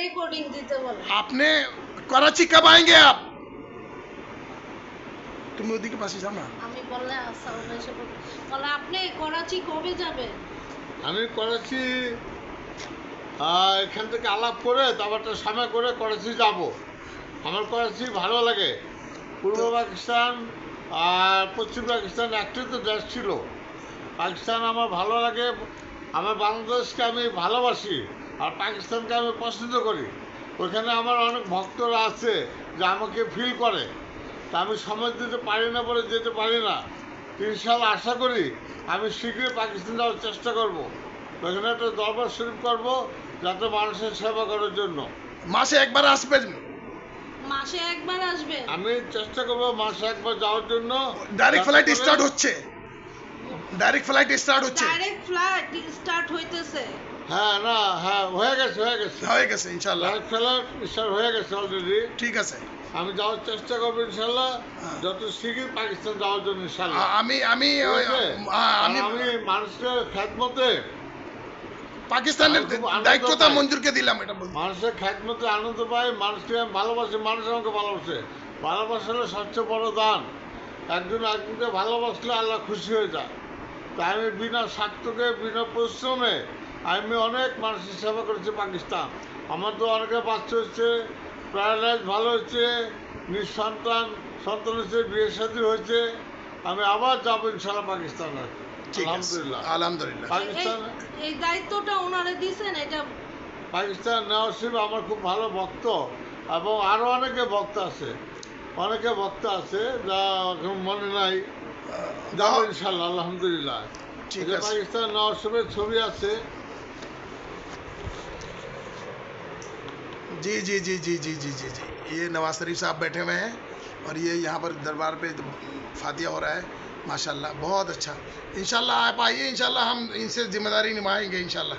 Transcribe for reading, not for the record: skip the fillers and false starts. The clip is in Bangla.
রেকর্ডিং দিতে বলে। आपने कराची कब आएंगे आप? তুমি ওদিকে পাশে যাও না। আমি বললে সাউন্ড এসে বলে আপনি করাচি কবে যাবেন? আমি করাচি এখান থেকে আলাপ করে তারপর একটা সময় করে করাচি যাব। আমার করাচি ভালো লাগে। পূর্ব পাকিস্তান আর পশ্চিম পাকিস্তান একটাই তো দেশ ছিল। পাকিস্তান আমার ভালো লাগে, আমার বাংলাদেশকে আমি ভালোবাসি, আর পাকিস্তানকে আমি পছন্দ করি। ওইখানে আমার অনেক ভক্তরা আছে যে আমাকে ফিল করে, তা আমি সময় দিতে পারি না বলে যেতে পারি না। ইনশাল্লাহ আশা করি আমি শীঘ্রই পাকিস্তান যাওয়ার চেষ্টা করব। ওইখানে একটা দরবার শরীফ করবো যাতে মানুষের সেবা করার জন্য। মাসে একবার আসবেন? মাসে একবার আসবেন? আমি চেষ্টা করবো মাসে একবার যাওয়ার জন্য। ডাইরেক্ট ফ্লাইট স্টার্ট হচ্ছে? ডাইরেক্ট ফ্লাইট স্টার্ট হচ্ছে? ডাইরেক্ট ফ্লাইট স্টার্ট হইতেছে? হ্যাঁ, না, হ্যাঁ, হয়ে গেছে হয়ে গেছে ইনশাআল্লাহ। ডাইরেক্ট ফ্লাইট স্টার্ট হয়ে গেছে অলরেডি। ঠিক আছে, আমি যাওয়ার চেষ্টা করবো ইনশাল্লাহ, যত শীঘ্রই পাকিস্তান যাওয়ার জন্য ইনশাল্লাহ। আমি আমি আমি মানুষের খেদমতে, পাকিস্তানের আমি খুব আনন্দ দায়িত্বটা পাই। মঞ্জুরকে দিলাম, এটা বলতে। মানুষের খেদমতে আনন্দ পাই, মানুষকে আমি ভালোবাসি, মানুষ আমাকে ভালোবাসে। ভালোবাসা হলো সবচেয়ে বড় দান। একজন একজনকে ভালোবাসলে আল্লাহ খুশি হয়ে যায়। তাই আমি বিনা স্বার্থকে, বিনা পরিশ্রমে আমি অনেক মানুষের সেবা করেছি পাকিস্তান। আমার তো অনেকে বাচ্চা হচ্ছে, প্যারালাইজ ভালো হচ্ছে, নিঃসন্তান সন্তান হচ্ছে, বিয়ে শাদী হয়েছে। আমি আবার যাবো ইনশাল্লাহ পাকিস্তানে। ঠিক আছে, আলহামদুলিল্লাহ। আলহামদুলিল্লাহ। পাকিস্তান এই দায়িত্বটা ওনারে দিয়েছেন, এটা পাকিস্তান নওয়াসিফ আমার খুব ভালো ভক্ত, এবং আরও অনেকে ভক্ত আছে, যা এখন মনে নাই। যাবো ইনশাল্লাহ আলহামদুলিল্লাহ। ঠিক আছে। পাকিস্তান নওয়াসিফের ছবি আছে। जी जी जी जी जी जी जी जी ये नवाज शरीफ साहब बैठे हुए हैं और ये यहाँ पर दरबार पे फातिया हो रहा है। माशाल्लाह बहुत अच्छा। इंशाल्लाह आप आइए, इंशाल्लाह हम इनसे जिम्मेदारी निभाएंगे इंशाल्लाह।